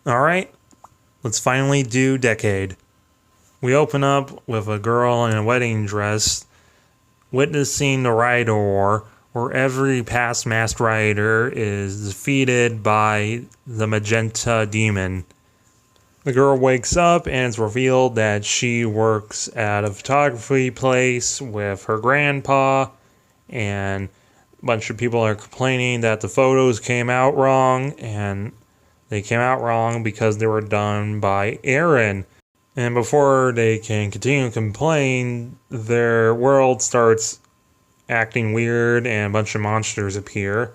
Alright, let's finally do Decade. We open up with a girl in a wedding dress witnessing the Rider War, where every past masked rider is defeated by the magenta demon. The girl wakes up and it's revealed that she works at a photography place with her grandpa, and a bunch of people are complaining that the photos came out wrong, and they came out wrong because they were done by Aran. And before they can continue to complain, their world starts acting weird and a bunch of monsters appear.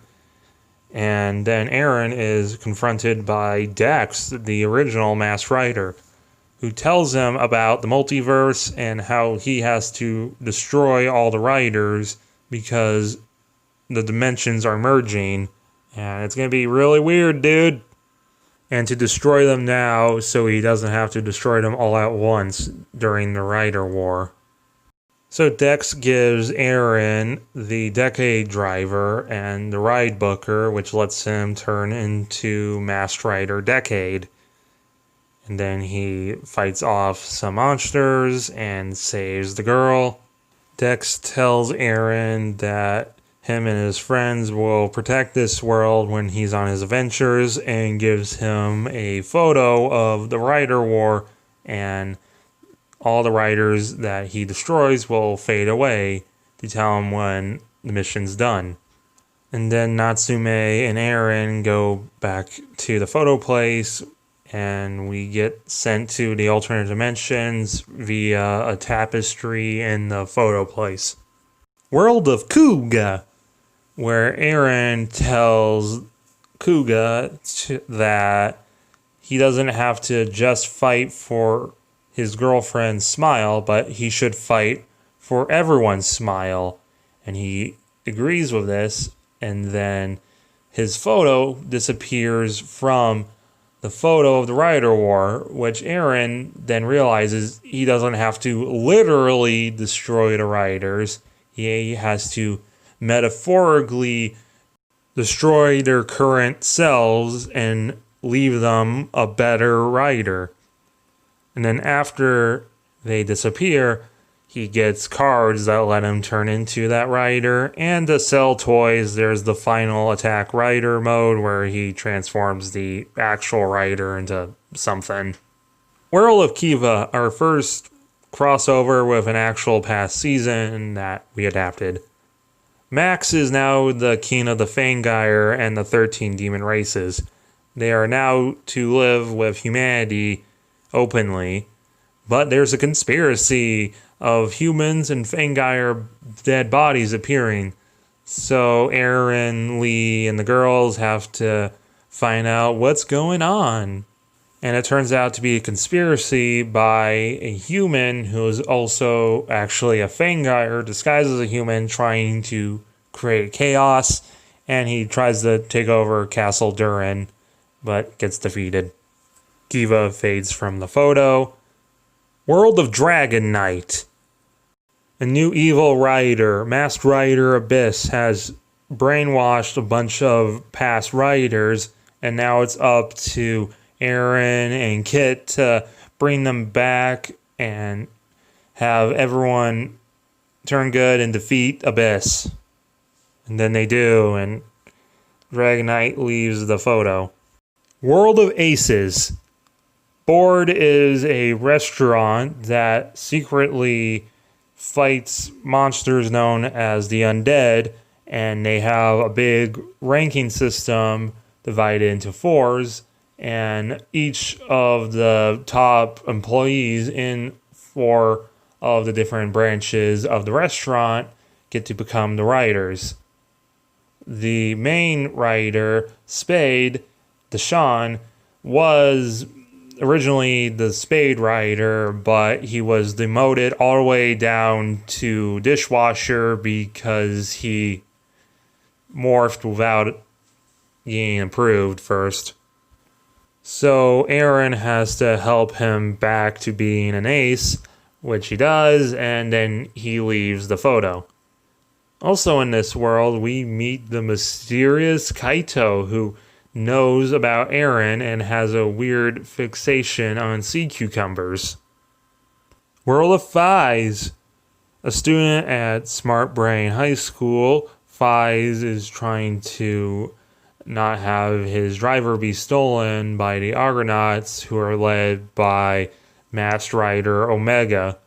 And then Aran is confronted by Dex, the original Masked Rider, who tells him about the multiverse and how he has to destroy all the riders because the dimensions are merging. And it's going to be really weird, dude. And to destroy them now so he doesn't have to destroy them all at once during the Rider War. So Dex gives Aran the Decade Driver and the Ride Booker, which lets him turn into Masked Rider Decade. And then he fights off some monsters and saves the girl. Dex tells Aran that him and his friends will protect this world when he's on his adventures, and gives him a photo of the Rider War, and all the riders that he destroys will fade away to tell him when the mission's done. And then Natsume and Aran go back to the photo place, and we get sent to the alternate dimensions via a tapestry in the photo place. World of Kuuga, where Aran tells Kuuga that he doesn't have to just fight for his girlfriend's smile, but he should fight for everyone's smile. And he agrees with this, and then his photo disappears from the photo of the Rider War, which Aran then realizes he doesn't have to literally destroy the riders. He has to metaphorically destroy their current selves and leave them a better rider. And then after they disappear, he gets cards that let him turn into that rider, and to sell toys, there's the final attack rider mode where he transforms the actual rider into something. World of Kiva, our first crossover with an actual past season that we adapted. Max is now the king of the Fangire and the 13 demon races. They are now to live with humanity openly, but there's a conspiracy of humans and Fangire dead bodies appearing. So Aran, Lee, and the girls have to find out what's going on. And it turns out to be a conspiracy by a human who is also actually a Fangire disguised as a human, trying to create chaos. And he tries to take over Castle Durin, but gets defeated. Kiva fades from the photo. World of Dragon Knight. A new evil rider, Masked Rider Abyss, has brainwashed a bunch of past riders, and now it's up to Aran and Kit to bring them back and have everyone turn good and defeat Abyss. And then they do, and Dragon Knight leaves the photo. World of Aces. Board is a restaurant that secretly fights monsters known as the undead, and they have a big ranking system divided into 4s, and each of the top employees in 4 of the different branches of the restaurant get to become the riders. The main rider, Spade, Deshaun, was originally the Spade rider, but he was demoted all the way down to dishwasher because he morphed without getting approved first. So Aran has to help him back to being an ace, which he does, and then he leaves the photo. Also in this world, we meet the mysterious Kaito, who knows about Aran and has a weird fixation on sea cucumbers. World of Fies. A student at Smart Brain High School, Fies is trying to not have his driver be stolen by the Argonauts, who are led by Masked Rider Omega.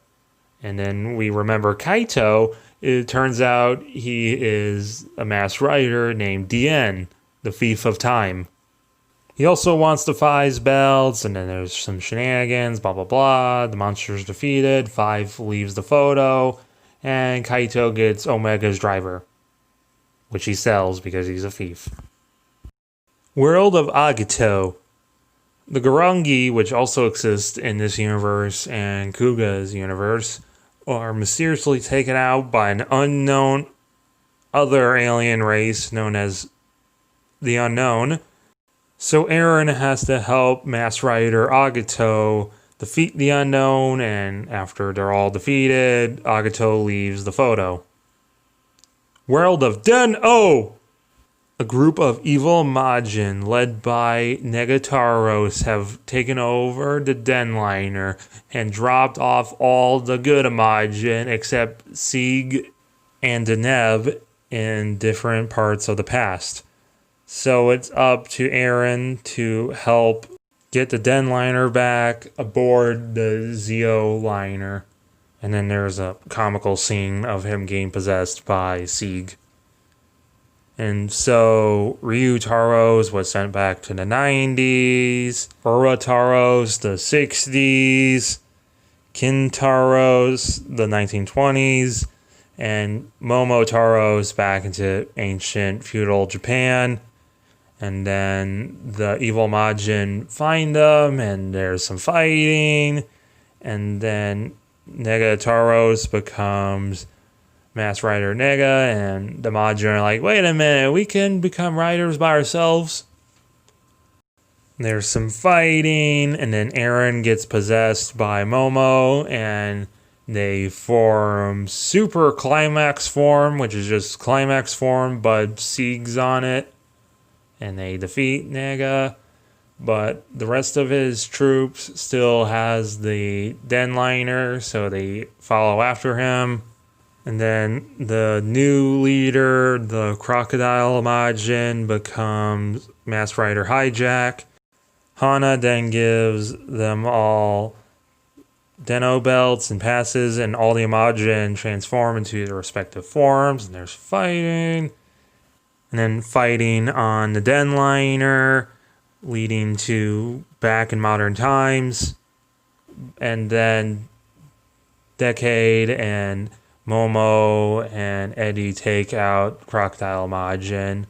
And then we remember Kaito. It turns out he is a masked rider named Diend, the thief of time. He also wants the Fies belts, and then there's some shenanigans, blah blah blah. The monster's defeated, Five leaves the photo, and Kaito gets Omega's driver, which he sells because he's a thief. World of Agito. The Garangi, which also exist in this universe and Kuuga's universe, are mysteriously taken out by an unknown other alien race known as the Unknown. So Aran has to help Masked Rider Agito defeat the Unknown, and after they're all defeated, Agito leaves the photo. World of Den-O! A group of evil Majin led by Negataros have taken over the Den liner and dropped off all the good Majin except Sieg and Deneb in different parts of the past. So it's up to Aran to help get the Den liner back aboard the Zeo liner. And then there's a comical scene of him getting possessed by Sieg. And so Ryutaros was sent back to the 90s, Urataros the 60s, Kintaros the 1920s, and Momotaros back into ancient feudal Japan. And then the evil Majin find them, and there's some fighting, and then Negataros becomes Masked Rider Nega, and the Majin are like, wait a minute, we can become riders by ourselves. There's some fighting, and then Aran gets possessed by Momo, and they form Super Climax form, which is just Climax form, but Sieg's on it, and they defeat Nega. But the rest of his troops still has the Den liner, so they follow after him. And then the new leader, the Crocodile Majin, becomes Masked Rider Hijack. Hana then gives them all Den-O belts and passes, and all the Majin transform into their respective forms, and there's fighting. And then fighting on the Den liner, leading to back in modern times. And then Decade and Momo and Eddie take out Crocodile Majin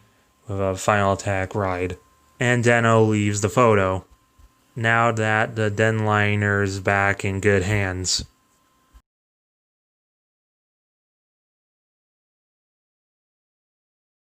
with a final attack ride. And Den-O leaves the photo. Now that the Den liner is back in good hands.